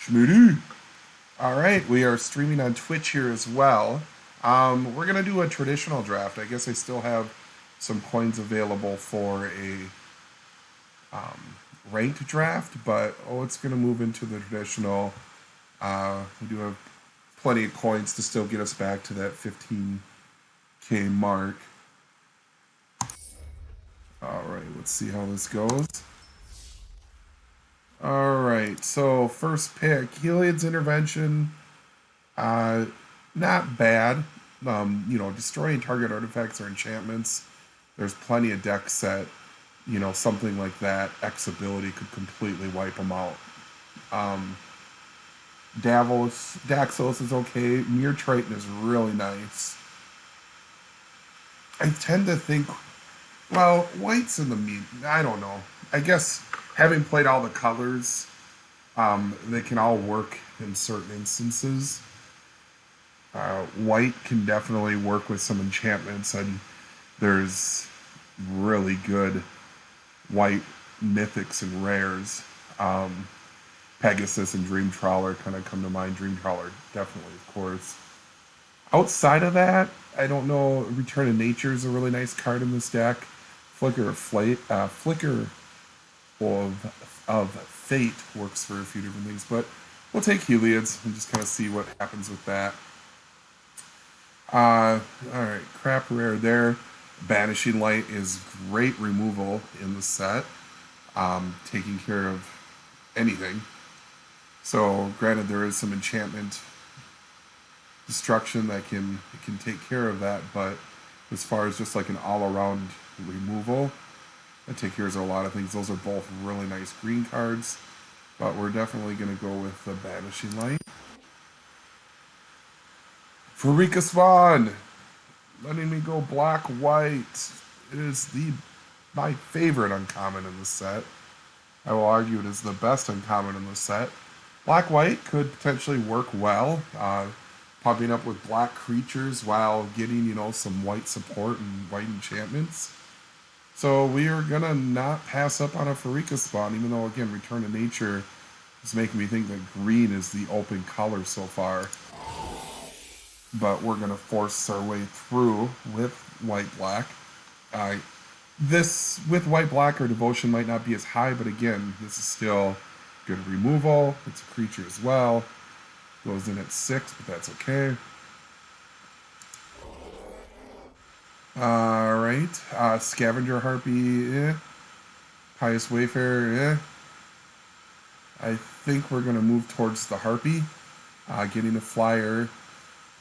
Schmitty. All right, we are streaming on Twitch here as well. We're gonna do a traditional draft. I guess I still have some coins available for a ranked draft, but it's gonna move into the traditional. We do have plenty of coins to still get us back to that 15K mark. All right, let's see how this goes. All right, so first pick, Heliod's Intervention. Not bad. Destroying target artifacts or enchantments. There's plenty of decks set. Something like that. X ability could completely wipe them out. Daxos is okay. Mere Triton is really nice. I tend to think, well, white's in the meat. I don't know. I guess having played all the colors, they can all work in certain instances. White can definitely work with some enchantments, and there's really good white mythics and rares. Pegasus and Dream Trawler kind of come to mind. Dream Trawler, definitely, of course. Outside of that, I don't know. Return of Nature is a really nice card in this deck. Flicker of Fate works for a few different things, but we'll take Heliod's and just kind of see what happens with that. Alright, crap rare there. Banishing Light is great removal in the set. Taking care of anything. So, granted, there is some enchantment destruction that can take care of that, but as far as just like an all-around removal, that takes care of a lot of things. Those are both really nice green cards, but we're definitely going to go with the Banishing Light. Farika Swan, letting me go black-white. It is my favorite uncommon in the set. I will argue it is the best uncommon in the set. Black-white could potentially work well, popping up with black creatures while getting, some white support and white enchantments. So we are going to not pass up on a Farika Spawn, even though, again, Return to Nature is making me think that green is the open color so far. But we're going to force our way through with white-black. This, with white-black, our devotion might not be as high, but again, this is still good removal. It's a creature as well. Goes in at 6, but that's okay. Alright, Scavenger Harpy, Pious Wayfarer, I think we're going to move towards the Harpy. Getting a flyer,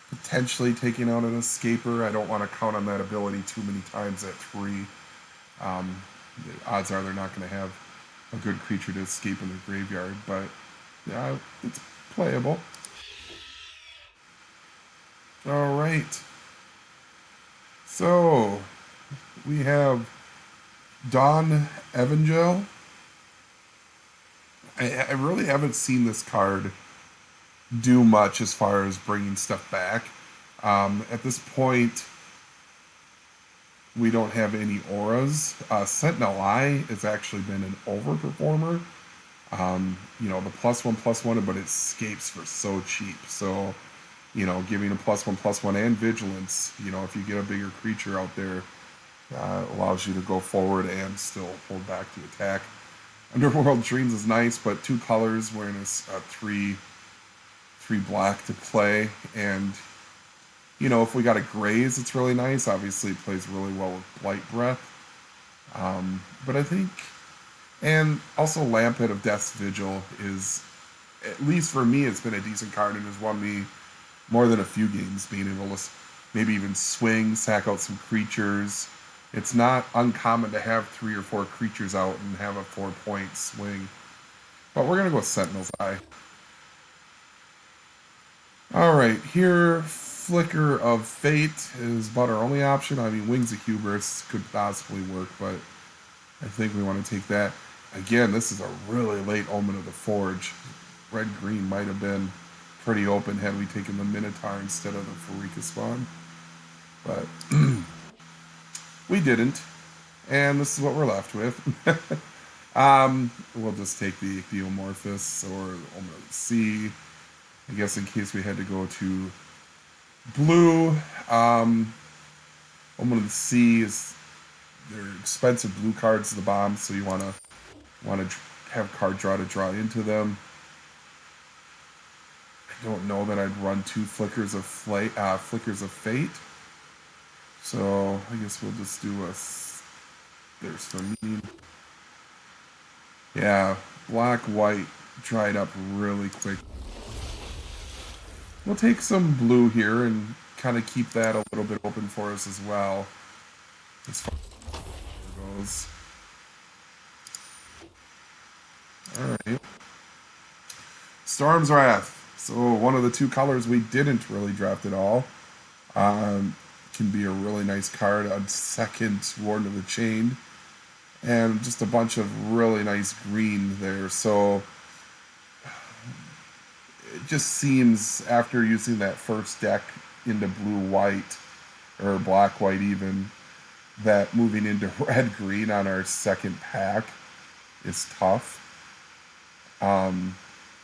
potentially taking out an Escaper. I don't want to count on that ability too many times at 3. The odds are they're not going to have a good creature to escape in the graveyard, but yeah, it's playable. Alright. So, we have Dawn Evangel. I really haven't seen this card do much as far as bringing stuff back. At this point, we don't have any auras. Sentinel Eye has actually been an overperformer. The +1/+1, but it escapes for so cheap. So, giving a +1/+1 and vigilance, if you get a bigger creature out there, allows you to go forward and still hold back to attack. Underworld Dreams is nice, but 2 colors, wearing a 3 black to play, and if we got a Graze, it's really nice. Obviously, it plays really well with Blight Breath. But I think, and also Lampet of Death's Vigil is, at least for me, it's been a decent card and has won me more than a few games, being able to maybe even swing, sack out some creatures. It's not uncommon to have 3 or 4 creatures out and have a 4-point swing. But we're going to go with Sentinel's Eye. Alright, here, Flicker of Fate is about our only option. I mean, Wings of Hubris could possibly work, but I think we want to take that. Again, this is a really late Omen of the Forge. Red-green might have been pretty open had we taken the Minotaur instead of the Farika Spawn. But we didn't. And this is what we're left with. We'll just take the Theomorphous or Omen of the Sea. I guess in case we had to go to blue, Omen of the Sea is they're expensive blue cards, the bomb, so you want to have card draw to draw into them. I don't know that I'd run two Flickers of Fate. So I guess we'll just do a. There's for me. Yeah, black white dried up really quick. We'll take some blue here and kind of keep that a little bit open for us as well. As far as it goes. All right. Storm's Wrath. So one of the two colors we didn't really draft at all. Um, can be a really nice card on second Warden of the Chain. And just a bunch of really nice green there. So it just seems after using that first deck into blue white, or black white even, that moving into red green on our second pack is tough.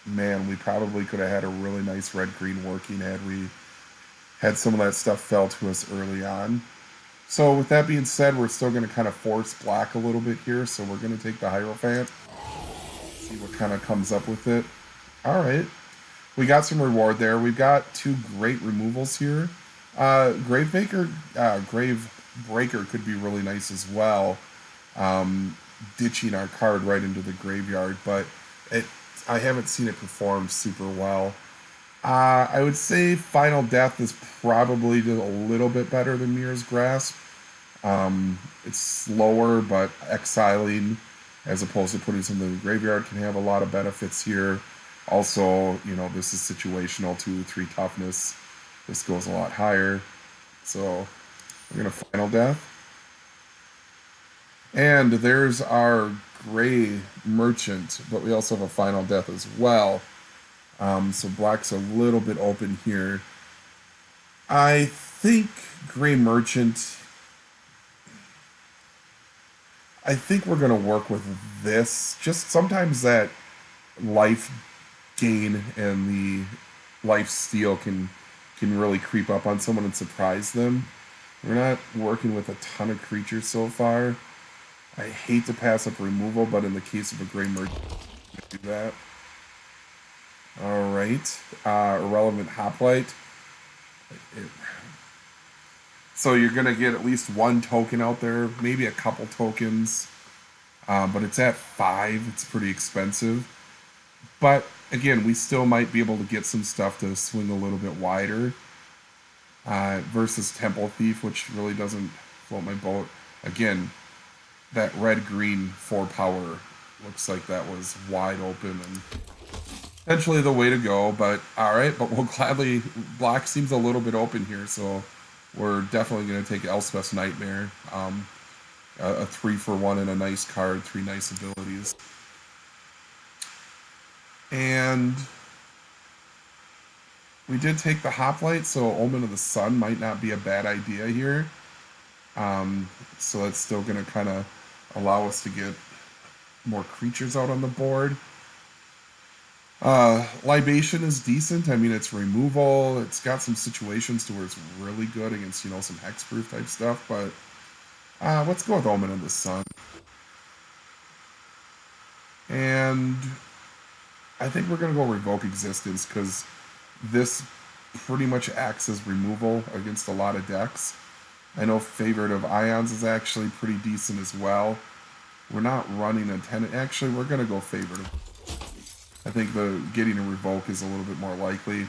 Man, we probably could have had a really nice red green working had we had some of that stuff fell to us early on. So with that being said, we're still going to kind of force black a little bit here. So we're going to take the Hierophant, see what kind of comes up with it. All right, we got some reward there. We've got two great removals here. Grave Breaker could be really nice as well. Ditching our card right into the graveyard, but I haven't seen it perform super well. I would say Final Death is probably a little bit better than Mirror's Grasp. It's slower, but exiling as opposed to putting something in the graveyard can have a lot of benefits here. Also, this is situational, 2-3 toughness. This goes a lot higher. So we're going to Final Death. And there's our Gray Merchant, but we also have a Final Death as well. So black's a little bit open here. I think Gray Merchant. I think we're going to work with this. Just sometimes that life gain and the life steal can really creep up on someone and surprise them. We're not working with a ton of creatures so far. I hate to pass up removal, but in the case of a Gray Merchant, do that. All right, Irrelevant Hoplite. So you're gonna get at least one token out there, maybe a couple tokens, but it's at 5. It's pretty expensive. But again, we still might be able to get some stuff to swing a little bit wider versus Temple Thief, which really doesn't float my boat. Again, that red-green 4 power looks like that was wide open and potentially the way to go. But all right, but we'll gladly. Black seems a little bit open here, so we're definitely going to take Elspeth's Nightmare. A 3-for-1 and a nice card, 3 nice abilities. And we did take the Hoplite, so Omen of the Sun might not be a bad idea here. So that's still going to kind of allow us to get more creatures out on the board. Libation is decent. I mean, it's removal. It's got some situations to where it's really good against, some hexproof type stuff. But let's go with Omen of the Sun. And I think we're going to go Revoke Existence because this pretty much acts as removal against a lot of decks. I know Favorite of Ions is actually pretty decent as well. We're not running a 10. Actually, we're going to go Favorite of. I think getting a Revoke is a little bit more likely.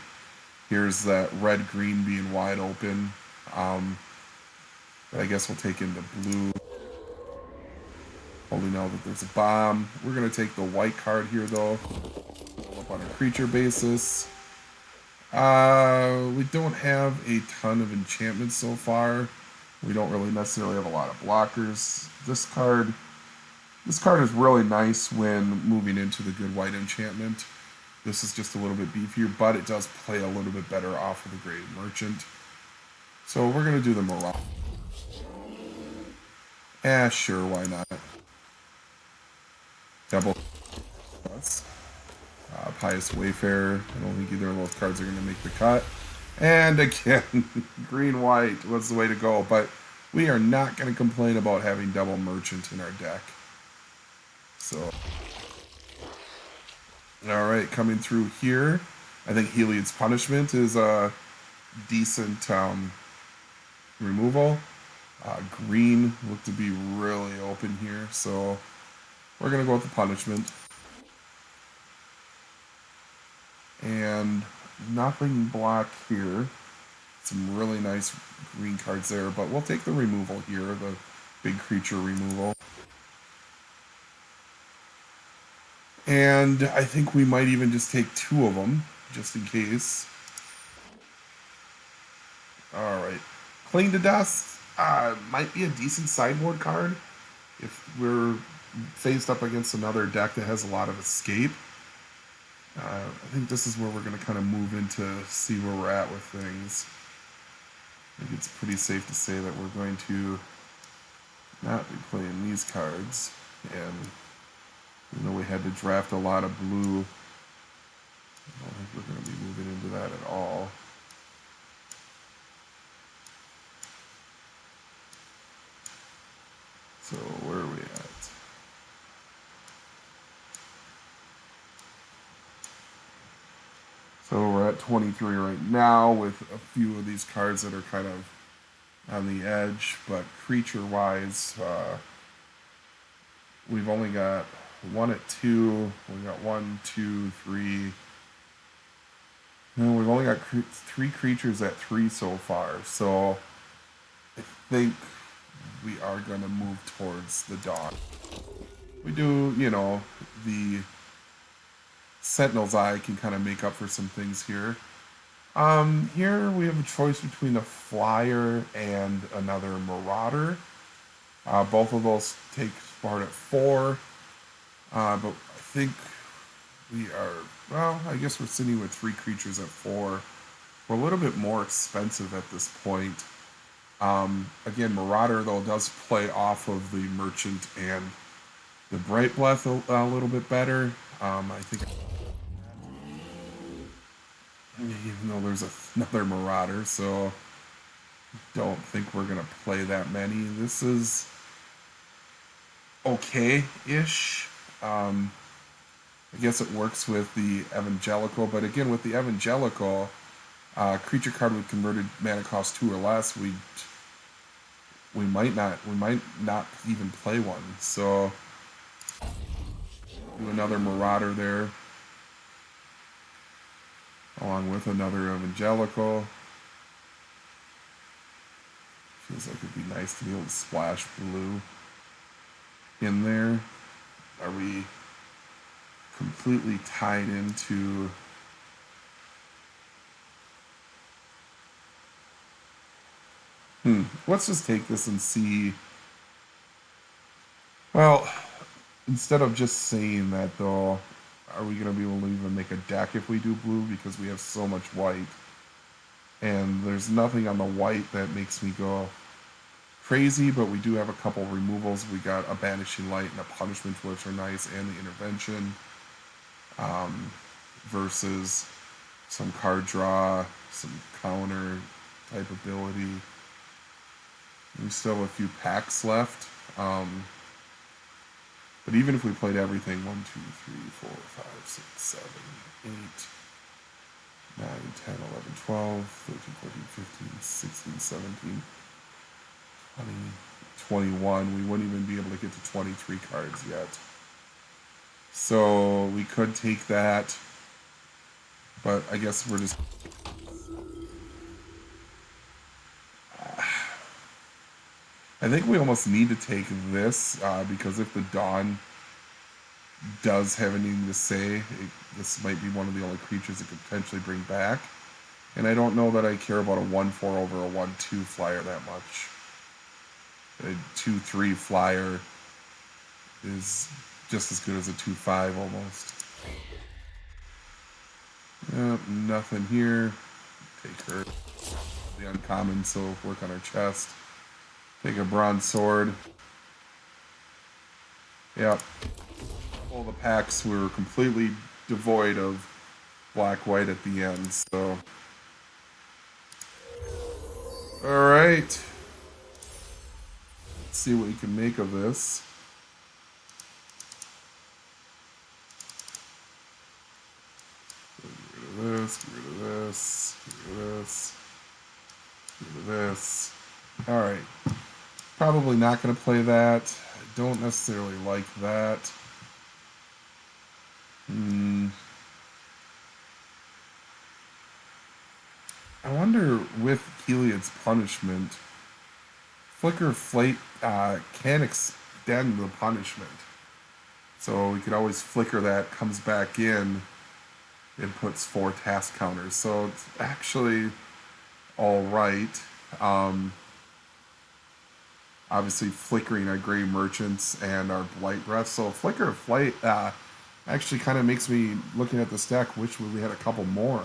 Here's that red-green being wide open. But I guess we'll take in the blue. Only know that there's a bomb. We're going to take the white card here, though. Up on a creature basis. We don't have a ton of enchantments so far. We don't really necessarily have a lot of blockers. This card is really nice when moving into the good white enchantment. This is just a little bit beefier, but it does play a little bit better off of the Grave Merchant. So we're going to do the Mirage. Sure, why not? Double plus. Pious Wayfarer. I don't think either of those cards are going to make the cut. And again, green-white was the way to go. But we are not going to complain about having double merchant in our deck. So, all right, coming through here. I think Heliod's Punishment is a decent removal. Green looked to be really open here, so we're going to go with the Punishment. And nothing black here. Some really nice green cards there, but we'll take the removal here, the big creature removal. And I think we might even just take 2 of them, just in case. Alright. Cling to Dust might be a decent sideboard card if we're faced up against another deck that has a lot of escape. I think this is where we're going to kind of move into see where we're at with things. I think it's pretty safe to say that we're going to not be playing these cards. And even though we had to draft a lot of blue, I don't think we're going to be moving into that at all. So where are we at? So we're at 23 right now with a few of these cards that are kind of on the edge, but creature-wise, we've only got 1 at 2. We got 1, 2, 3. No, we've only got 3 creatures at 3 so far. So I think we are going to move towards the dawn. We do, you know, the Sentinel's Eye can kind of make up for some things here. Here we have a choice between a Flyer and another Marauder. Both of those take part at 4. But I think we are, well, I guess we're sitting with 3 creatures at 4. We're a little bit more expensive at this point. Again, Marauder, though, does play off of the Merchant and the Bright Breath a little bit better. I think, even though there's another Marauder, so don't think we're going to play that many. This is okay-ish. I guess it works with the Evangelical, but again, with the Evangelical, creature card with converted mana cost 2 or less, we might not even play one. So do another Marauder there, along with another Evangelical. Feels like it'd be nice to be able to splash blue in there. Are we completely tied into let's just take this and see. Well, instead of just saying that, though, are we going to be able to even make a deck if we do blue, because we have so much white, and there's nothing on the white that makes me go crazy, but we do have a couple removals. We got a Banishing Light and a Punishment, which are nice, and the Intervention, versus some card draw, some counter type ability. We still have a few packs left. But even if we played everything, 1, 2, 3, 4, 5, 6, 7, 8, 9, 10, 11, 12, 13, 14, 15, 16, 17, 20, 21. We wouldn't even be able to get to 23 cards yet. So we could take that, but I guess we're just... I think we almost need to take this, because if the Dawn does have anything to say, this might be one of the only creatures it could potentially bring back. And I don't know that I care about a 1-4 over a 1-2 flyer that much. A 2-3 flyer is just as good as a 2-5 almost. Yep, nothing here. Take her. The uncommon, so work on her chest. Take a Bronze Sword. Yep. All the packs were completely devoid of black white at the end. So, all right, let's see what we can make of this. Get rid of this. Get rid of this. Get rid of this. Get rid of this. All right. Probably not going to play that. I don't necessarily like that. Hmm. I wonder with Heliod's punishment, Flicker Flate can extend the punishment. So we could always flicker that, comes back in, and puts 4 task counters. So it's actually all right. Um, Obviously, flickering our Gray Merchants and our Blight Breath. So Flicker of Flight actually kind of makes me, looking at this deck, wish we had a couple more.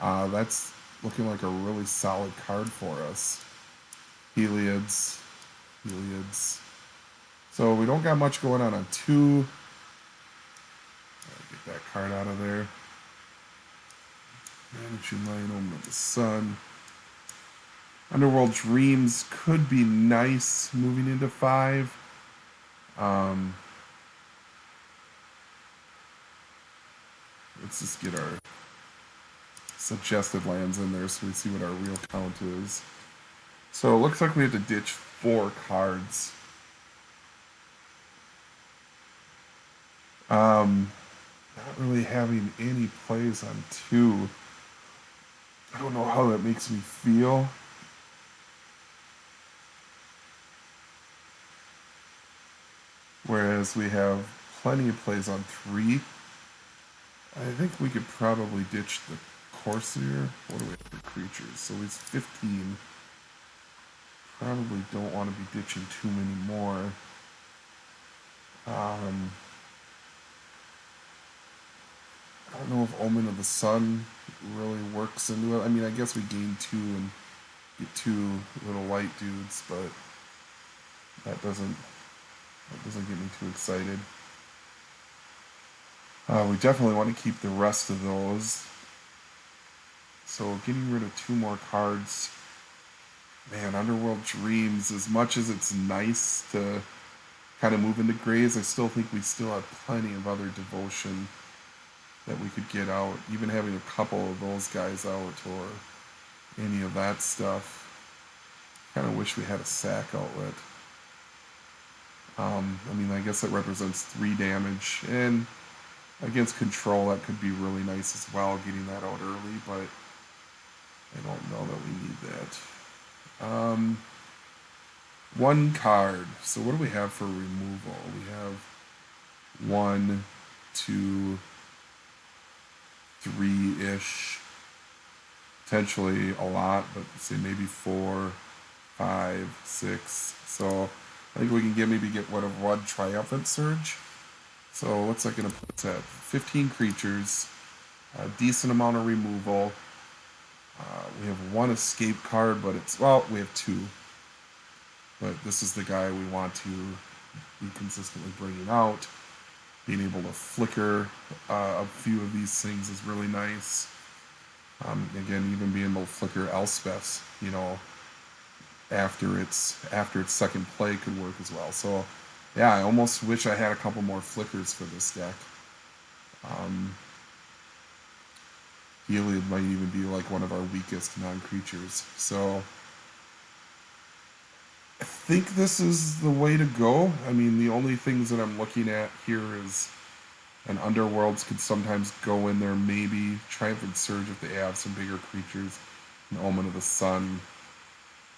That's looking like a really solid card for us. Heliod's. Heliod's. So we don't got much going on 2. Get that card out of there. Managing Lion Omen of the Sun. Underworld Dreams could be nice moving into 5. Let's just get our suggested lands in there so we see what our real count is. So it looks like we have to ditch 4 cards. Not really having any plays on 2. I don't know how that makes me feel. Whereas we have plenty of plays on 3. I think we could probably ditch the Corsair. What do we have for creatures? So he's 15. Probably don't want to be ditching too many more. I don't know if Omen of the Sun really works into it. I mean, I guess we gain 2 and get 2 little white dudes, but that doesn't get me too excited. We definitely want to keep the rest of those. So getting rid of 2 more cards. Man, Underworld Dreams, as much as it's nice to kind of move into grays, I still think we still have plenty of other devotion that we could get out. Even having a couple of those guys out or any of that stuff. Kind of wish we had a sack outlet. I mean, I guess that represents 3 damage, and against control, that could be really nice as well, getting that out early, but I don't know that we need that. 1 card. So what do we have for removal? We have 1, 2, 3-ish. Potentially a lot, but say maybe 4, 5, 6. So I think we can maybe get rid of 1 Triumphant Surge. So what's that going to put us at? 15 creatures, a decent amount of removal. We have 1 escape card, but we have 2. But this is the guy we want to be consistently bringing out. Being able to flicker a few of these things is really nice. Again, even being able to flicker Elspeth's, after its second play could work as well. So, yeah, I almost wish I had a couple more flickers for this deck. Heliod might even be like one of our weakest non-creatures. So, I think this is the way to go. I mean, the only things that I'm looking at here is an Underworlds could sometimes go in there, maybe. Triumphant Surge if they have some bigger creatures. An Omen of the Sun,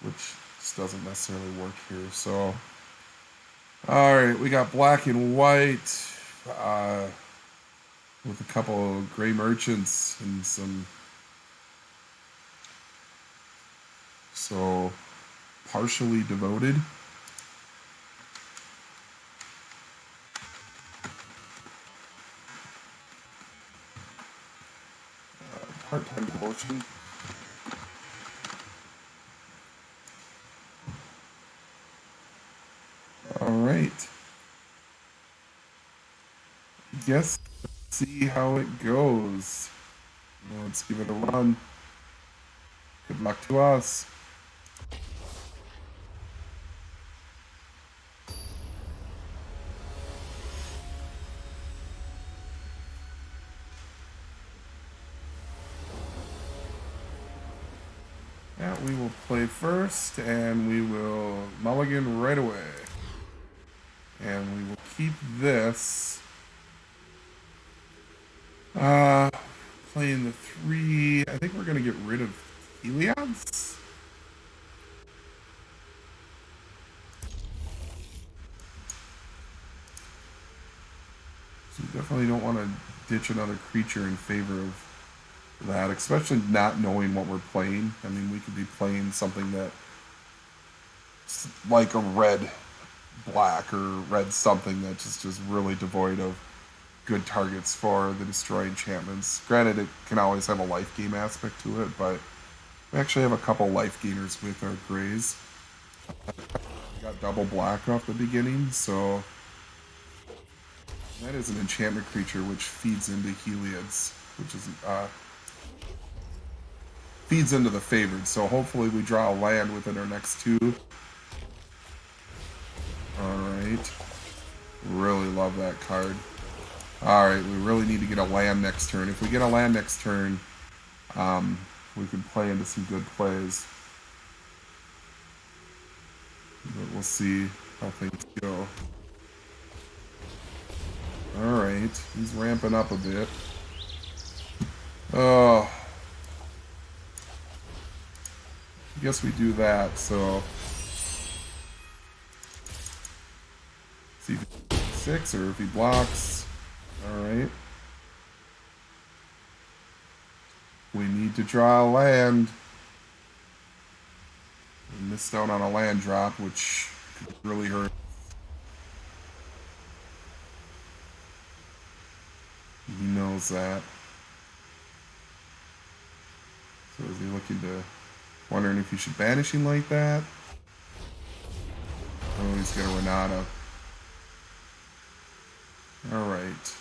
which just doesn't necessarily work here. So, alright, we got black and white with a couple of Gray Merchants and some. So, partially devoted. Part-time devotion. All right. Let's see how it goes. Let's give it a run. Good luck to us. Yeah, we will play first, and we will mulligan right away. And we will keep this. Playing the 3. I think we're going to get rid of Helios. So we definitely don't want to ditch another creature in favor of that, especially not knowing what we're playing. I mean, we could be playing something that, like a red black or red something that's just really devoid of good targets for the destroy enchantments. Granted, it can always have a life game aspect to it, but we actually have a couple life gainers with our grays. We got double black off the beginning, so that is an enchantment creature which feeds into Heliod's, which is feeds into the favored. So hopefully we draw a land within our next 2. All right, really love that card. All right, we really need to get a land next turn. If we get a land next turn, we can play into some good plays. But we'll see how things go. All right, he's ramping up a bit. Oh, I guess we do that. So, see if he 6 or if he blocks. All right. We need to draw a land. We missed out on a land drop, which could really hurt. He knows that. So is he looking to... Wondering if he should banish him like that? Oh, he's got a Renata. Alright.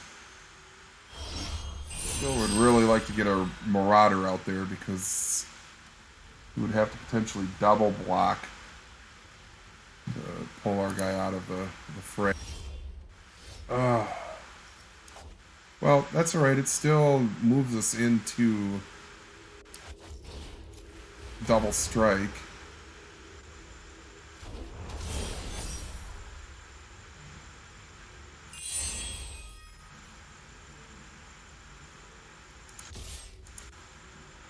Still would really like to get a Marauder out there because we would have to potentially double block to pull our guy out of the fray. Well, that's alright. It still moves us into double strike.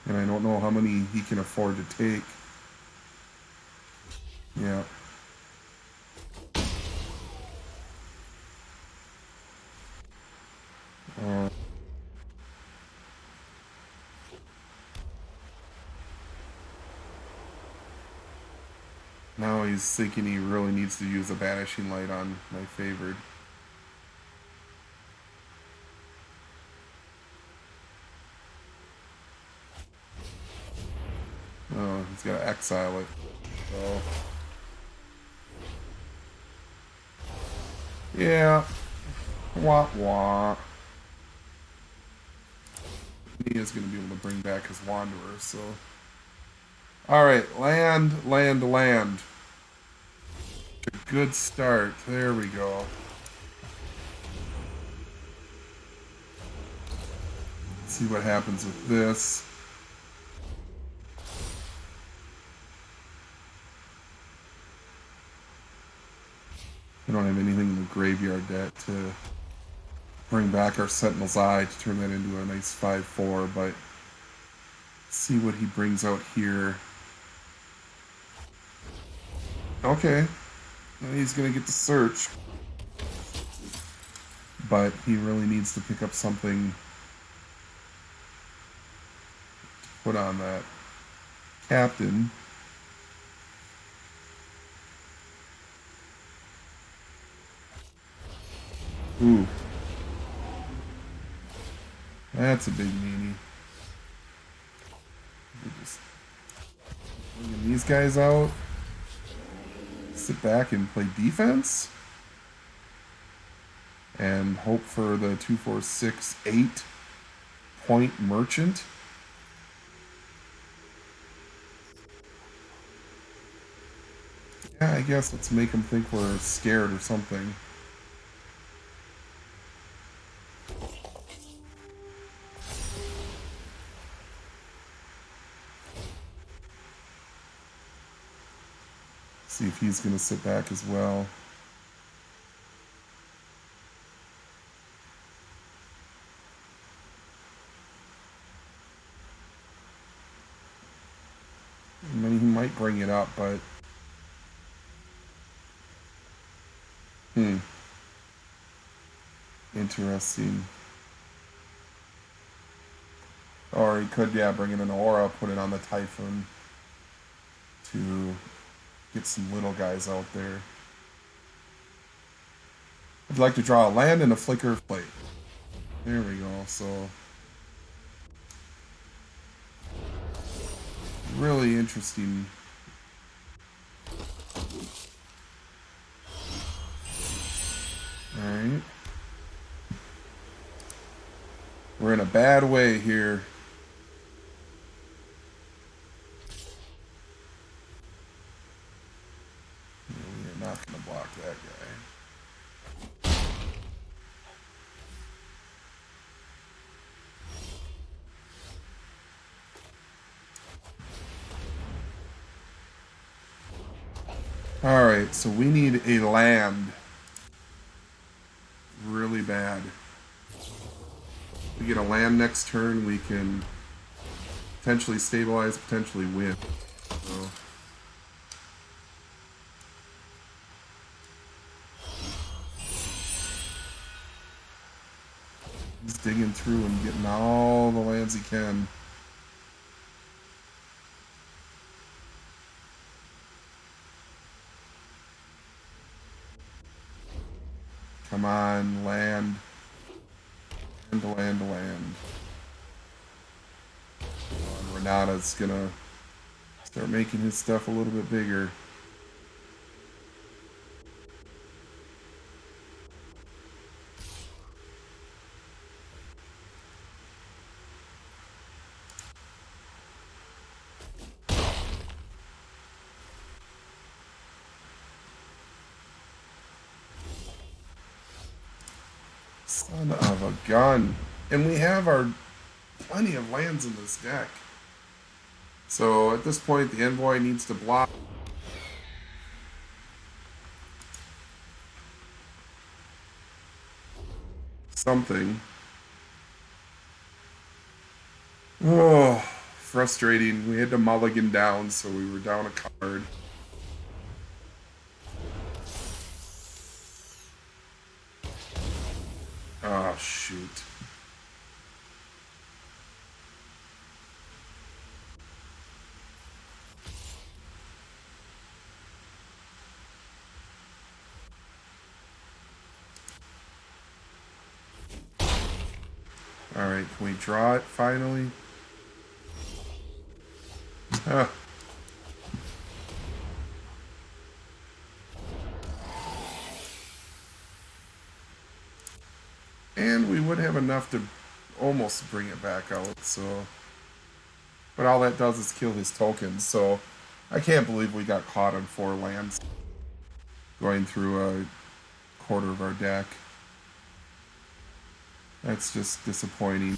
And I don't know how many he can afford to take. Yeah. Now he's thinking he really needs to use a banishing light on my favored. Oh, he's got to exile it. So. Yeah. Wah wah. He is going to be able to bring back his Wanderer, so. Alright, land, land, land. A good start. There we go. Let's see what happens with this. We don't have anything in the graveyard yet to bring back our Sentinel's Eye to turn that into a nice 5/4, but let's see what he brings out here. Okay, now he's gonna get to search, but he really needs to pick up something to put on that captain. Ooh. That's a big meanie. We're just bringing these guys out. Sit back and play defense? and hope for the 2468 point merchant. Yeah, I guess let's make them think we're scared or something. See if he's going to sit back as well. I mean, he might bring it up, but interesting. Or he could, yeah, bring in an aura, put it on the Typhoon to get some little guys out there. I'd like to draw a land and a flicker of plate. There we go. So really interesting. All right. We're in a bad way here. We're not going to block that guy. All right, so we need a land really bad. We get a land next turn, we can potentially stabilize, potentially win. So he's digging through and getting all the lands he can. Come on, land. Land. Renata's gonna start making his stuff a little bit bigger. Son of a gun. And we have our plenty of lands in this deck. So at this point, the envoy needs to block something. Oh, frustrating. We had to mulligan down, so we were down a card. Oh, shoot. Alright, can we draw it finally? Ah. And we would have enough to almost bring it back out, so... But all that does is kill his tokens, so... I can't believe we got caught on 4 lands going through a quarter of our deck. That's just disappointing.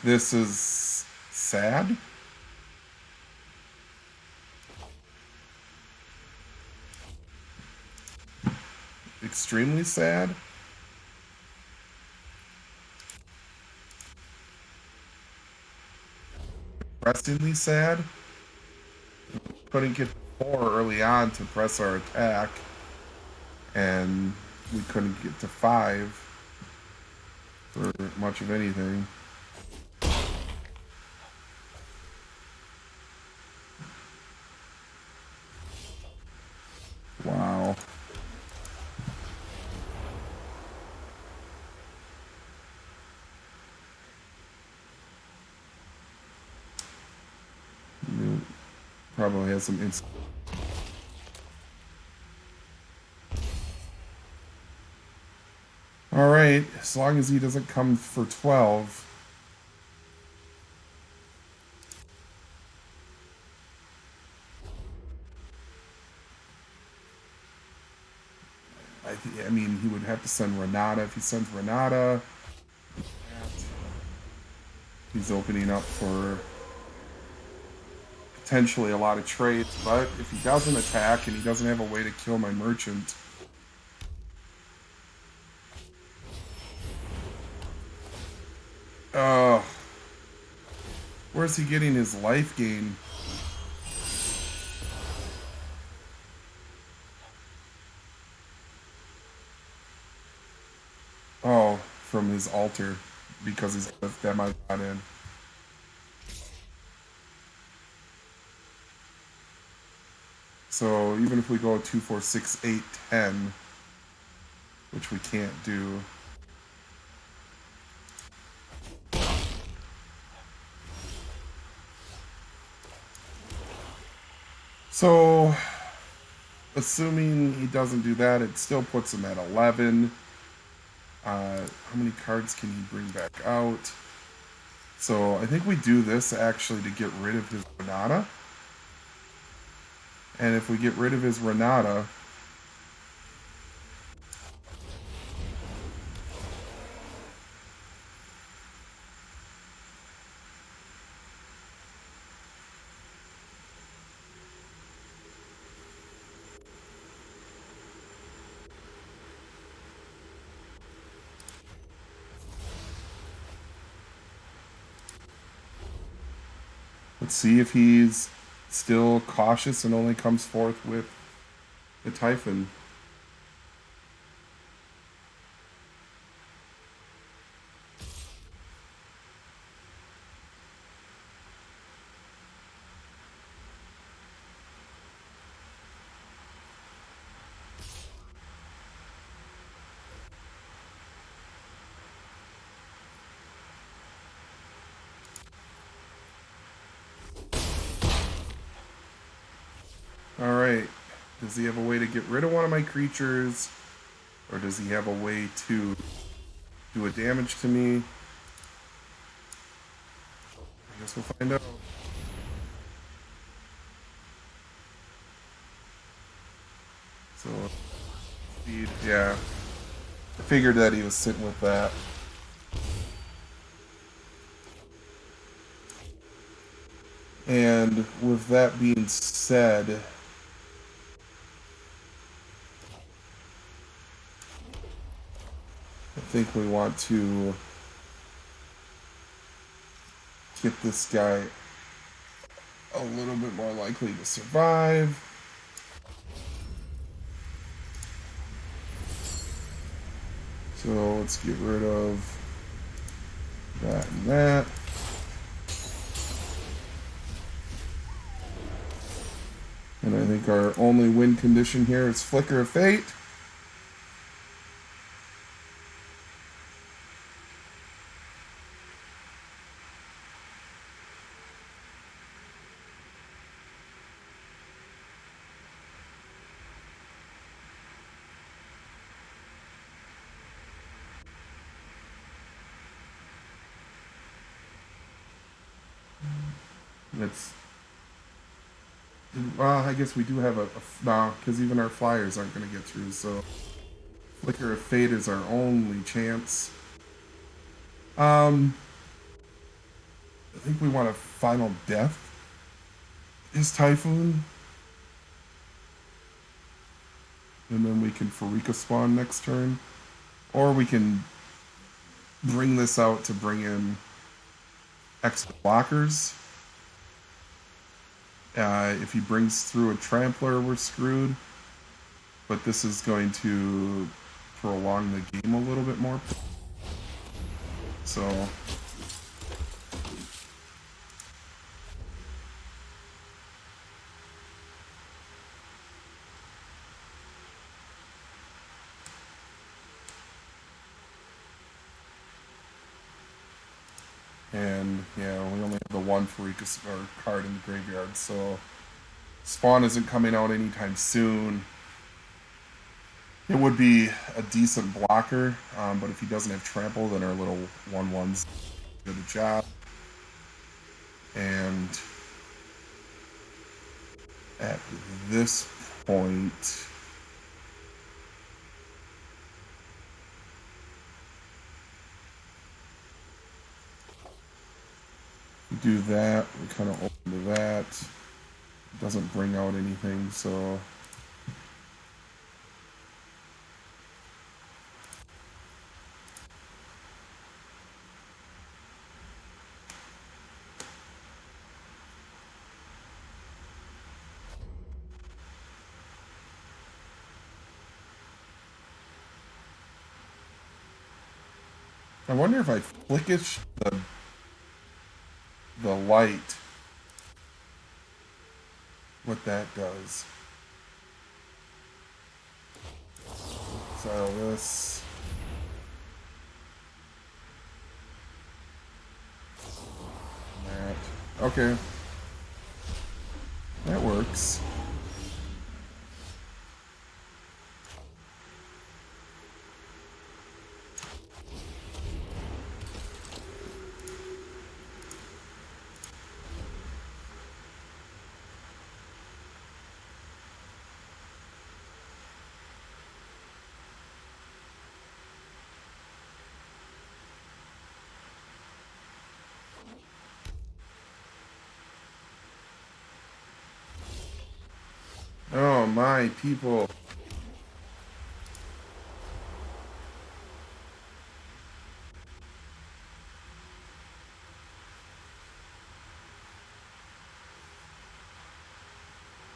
This is sad. Extremely sad. Depressingly sad. Couldn't get 4 early on to press our attack, and we couldn't get to 5 for much of anything. Probably has some instant. All right, as long as he doesn't come for 12. I mean, he would have to send Renata. If he sends Renata, he's opening up for potentially a lot of trades. But if he doesn't attack and he doesn't have a way to kill my merchant, where's he getting his life gain? Oh, from his altar, because he's got that much not in. So even if we go 2, 4, 6, 8, 10, which we can't do. So assuming he doesn't do that, it still puts him at 11. How many cards can he bring back out? So I think we do this actually to get rid of his Renata. And if we get rid of his Renata, let's see if he's still cautious and only comes forth with the Typhon. Alright. Does he have a way to get rid of one of my creatures? Or does he have a way to do a damage to me? I guess we'll find out. So, speed, yeah. I figured that he was sitting with that. And with that being said, I think we want to get this guy a little bit more likely to survive. So let's get rid of that and that. And I think our only win condition here is Flicker of Fate. It's well, I guess we do have a no, because even our flyers aren't going to get through. So Flicker of Fate is our only chance. I think we want a Final Death. Is Typhoon, and then we can Farika spawn next turn, or we can bring this out to bring in extra blockers. If he brings through a Trampler, we're screwed. But this is going to prolong the game a little bit more. So and yeah, we only have the one Farika card in the graveyard, so Spawn isn't coming out anytime soon. It would be a decent blocker, but if he doesn't have trample, then our little 1/1s do the job. And at this point, we do that. We kind of open to that. It doesn't bring out anything, so. I wonder if I flickish the light, what that does. So this. That. Okay. That works. Oh my people.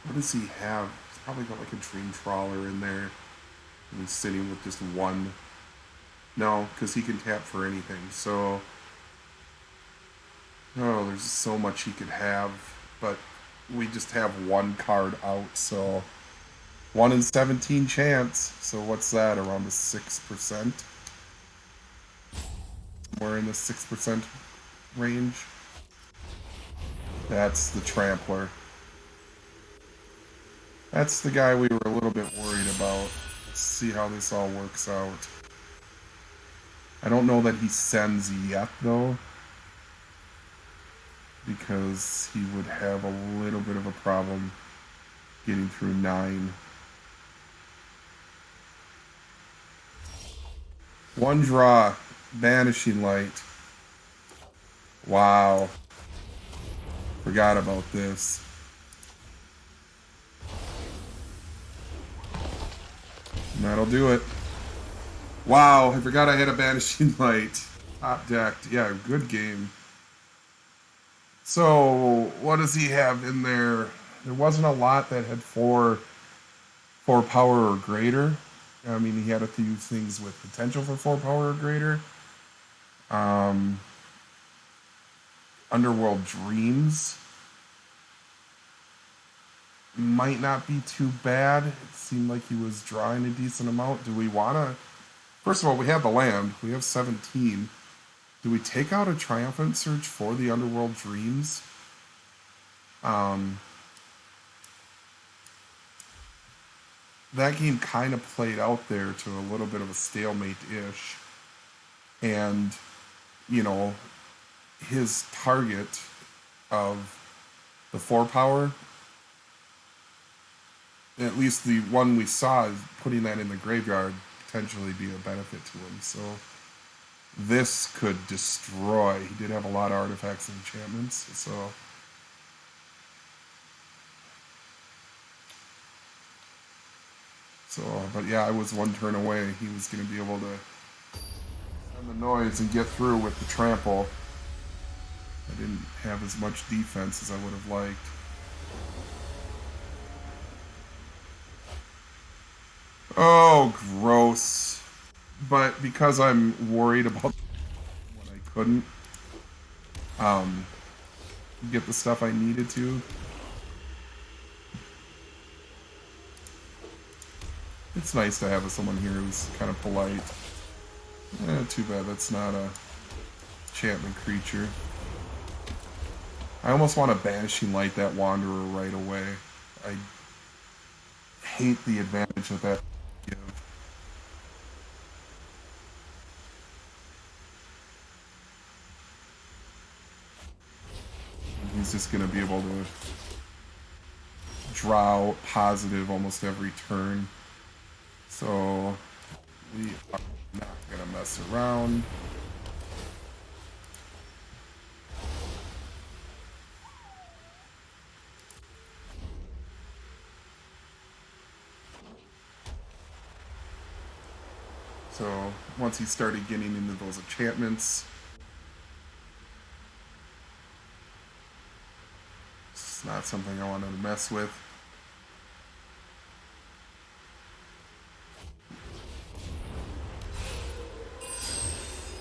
What does he have? He's probably got like a dream trawler in there. And he's sitting with just one. No, because he can tap for anything. So, oh, there's so much he could have. But we just have one card out, so 1 in 17 chance. So what's that? Around the 6%? We're in the 6% range. That's the Trampler. That's the guy we were a little bit worried about. Let's see how this all works out. I don't know that he sends yet, though, because he would have a little bit of a problem getting through 9. One draw, Banishing Light. Wow. Forgot about this. And that'll do it. Wow, I forgot I had a Banishing Light. Top decked. Yeah, good game. So, what does he have in there? There wasn't a lot that had 4 power or greater. I mean, he had a few things with potential for 4 power or greater. Underworld Dreams might not be too bad. It seemed like he was drawing a decent amount. Do we want to... First of all, we have the land. We have 17. Do we take out a Triumphant Search for the Underworld Dreams? That game kind of played out there to a little bit of a stalemate-ish. And, you know, his target of the 4 power, at least the one we saw, putting that in the graveyard potentially be a benefit to him. So this could destroy. He did have a lot of artifacts and enchantments, so... but yeah, I was 1 turn away. He was going to be able to send the noise and get through with the trample. I didn't have as much defense as I would have liked. Oh, gross. But because I'm worried about when I couldn't get the stuff I needed to, it's nice to have someone here who's kind of polite. Too bad that's not a enchantment creature. I almost want to Banishing Light that Wanderer right away. I hate the advantage that that give. He's just going to be able to draw positive almost every turn. So we are not going to mess around. So once he started getting into those enchantments, it's not something I wanted to mess with.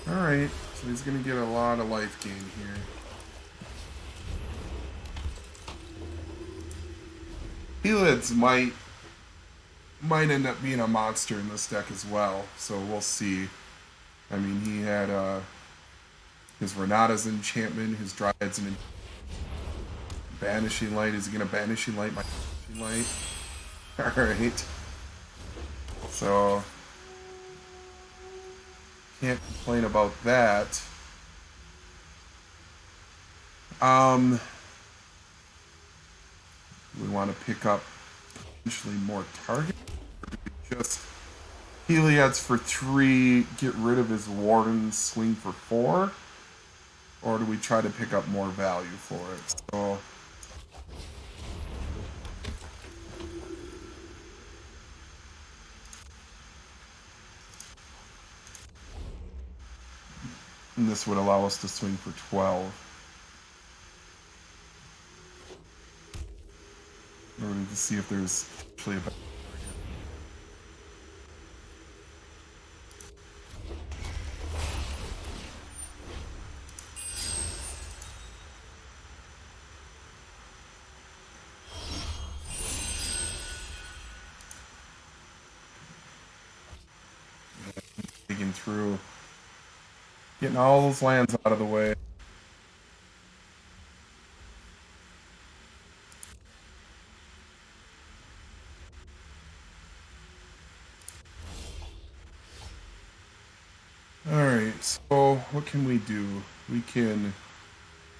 Alright, so he's going to get a lot of life gain here. Helids might end up being a monster in this deck as well, so we'll see. I mean, he had his Renata's enchantment, his Dryad's an Banishing Light. Is he going to Banishing Light my Banishing Light? Alright. So, can't complain about that. We want to pick up potentially more targets. Or do we just Heliads for 3, get rid of his Warden, swing for 4? Or do we try to pick up more value for it? So and this would allow us to swing for 12. In order to see if there's actually a better digging through. Getting all those lands out of the way. Alright, so what can we do? We can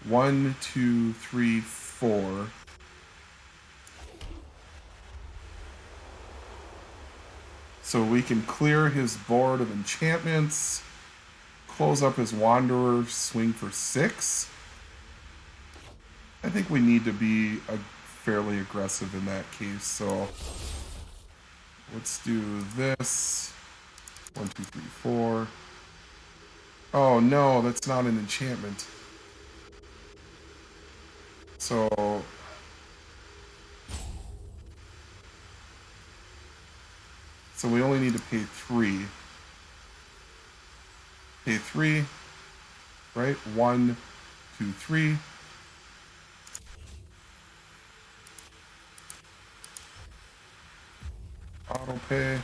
1, 2, 3, 4. So we can clear his board of enchantments, close up his Wanderer, swing for 6. I think we need to be fairly aggressive in that case, so let's do this. 1, 2, 3, 4. Oh no, that's not an enchantment. So we only need to pay 3. Pay 3, right? 1, 2, 3. Auto pay.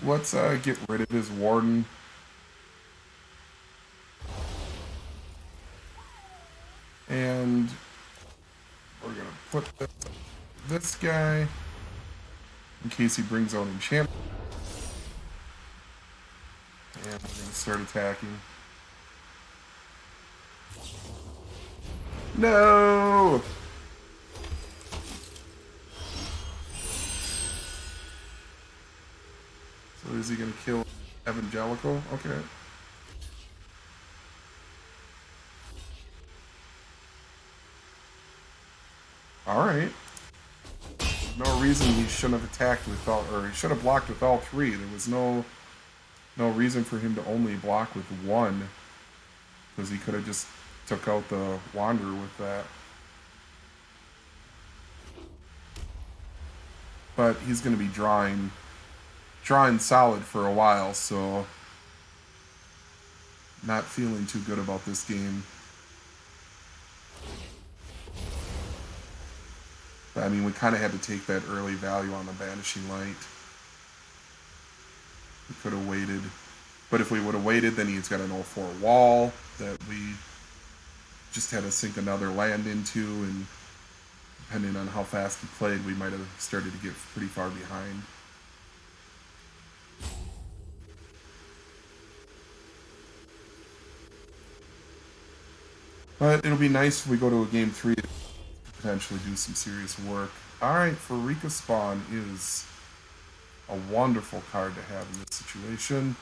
Let's get rid of his Warden. And we're going to put this guy in case he brings out enchantment. And we're going to start attacking. No! So is he going to kill Evangelical? Okay. Alright. No reason he shouldn't have attacked with all, or he should have blocked with all 3. There was no reason for him to only block with 1. Because he could have just took out the Wanderer with that. But he's going to be drawing solid for a while, so not feeling too good about this game. I mean, we kind of had to take that early value on the Vanishing Light. We could have waited. But if we would have waited, then he's got an 0-4 wall that we just had to sink another land into, and depending on how fast he played, we might have started to get pretty far behind. But it'll be nice if we go to a game 3 to potentially do some serious work. Alright, Farika Spawn is a wonderful card to have in this situation.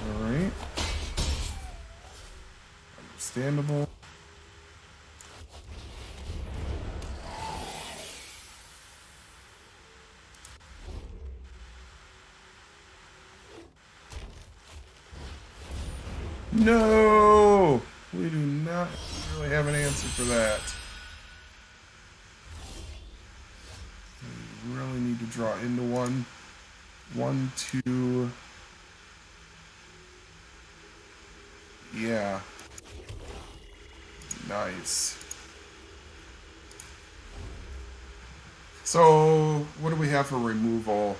Alright. Understandable. No! We do not really have an answer for that. We really need to draw into one. 1, 2. Yeah. Nice. So, what do we have for removal?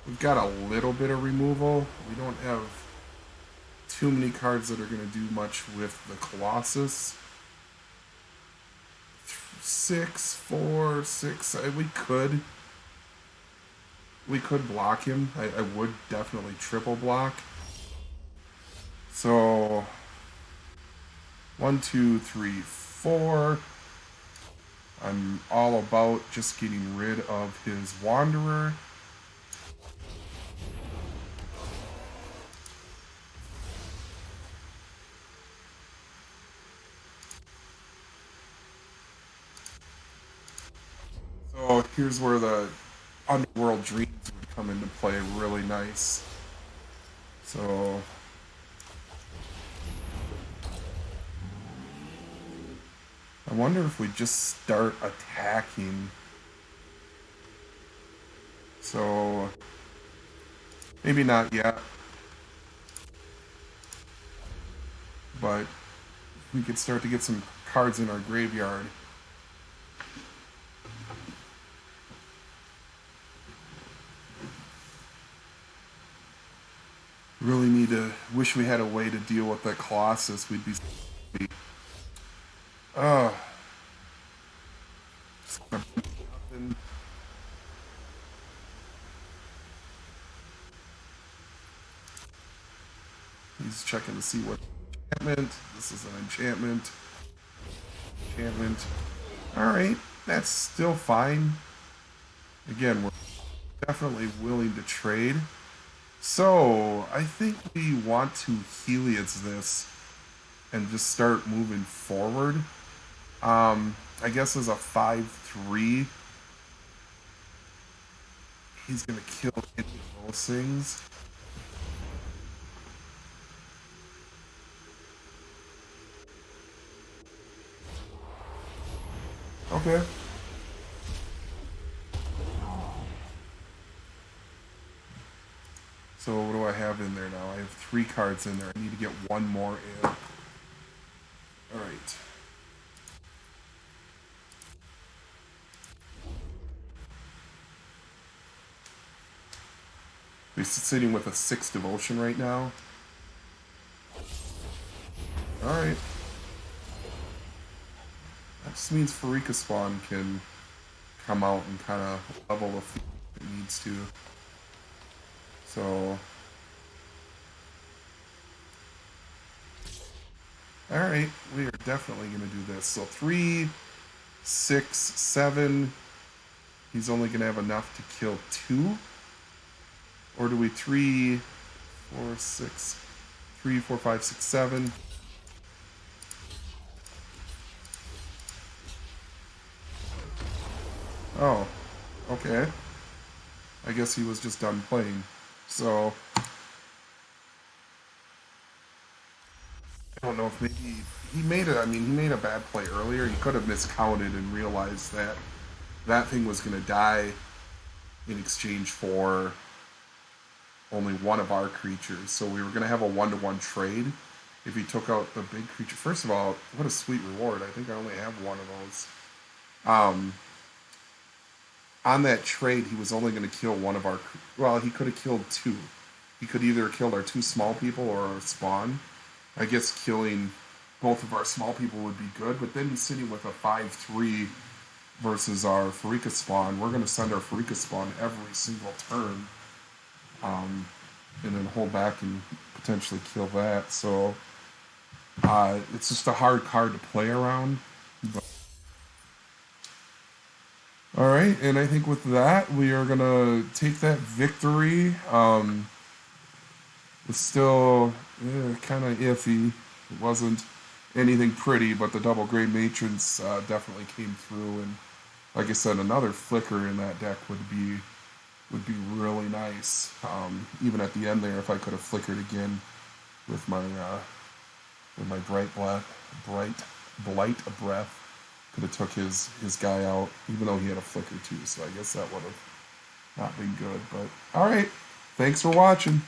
We've got a little bit of removal. We don't have too many cards that are going to do much with the Colossus. 6, 4, 6. We could block him. I would definitely triple block. So 1, 2, 3, 4. I'm all about just getting rid of his Wanderer. So here's where the Underworld Dreams would come into play really nice. So I wonder if we just start attacking. So maybe not yet, but we could start to get some cards in our graveyard. Really need to. Wish we had a way to deal with that Colossus. We'd be. Uh, He's checking to see what enchantment. This is an enchantment. Enchantment. Alright, that's still fine. Again, we're definitely willing to trade. So, I think we want to Helios this and just start moving forward. I guess as a 5/3, he's gonna kill any of those things. Okay. So what do I have in there now? I have 3 cards in there. I need to get one more in. Alright. We're sitting with a 6 devotion right now. Alright. That just means Farika Spawn can come out and kind of level the field if it needs to. So. Alright, we are definitely going to do this. So 3, 6, 7. He's only going to have enough to kill 2. Or do we 3, 4, 6, 3, 4, 5, 6, 7? Oh, okay. I guess he was just done playing. So, don't know if maybe he made it. I mean, he made a bad play earlier. He could have miscounted and realized that that thing was going to die in exchange for only one of our creatures. So we were going to have a 1-to-1 trade if he took out the big creature. First of all, what a sweet reward. I think I only have one of those. Um, on that trade, he was only going to kill one of our. Well, he could have killed two. He could either have killed our two small people or our spawn. I guess killing both of our small people would be good, but then he's sitting with a 5/3 versus our Farika spawn. We're going to send our Farika spawn every single turn, and then hold back and potentially kill that. So it's just a hard card to play around. But, all right, and I think with that, we are going to take that victory. It's still kind of iffy. It wasn't anything pretty, but the double gray matrons definitely came through. And like I said, another flicker in that deck would be really nice. Even at the end there, if I could have flickered again with my bright blight breath, could have took his guy out, even though he had a flicker too. So I guess that would have not been good. But all right, thanks for watching.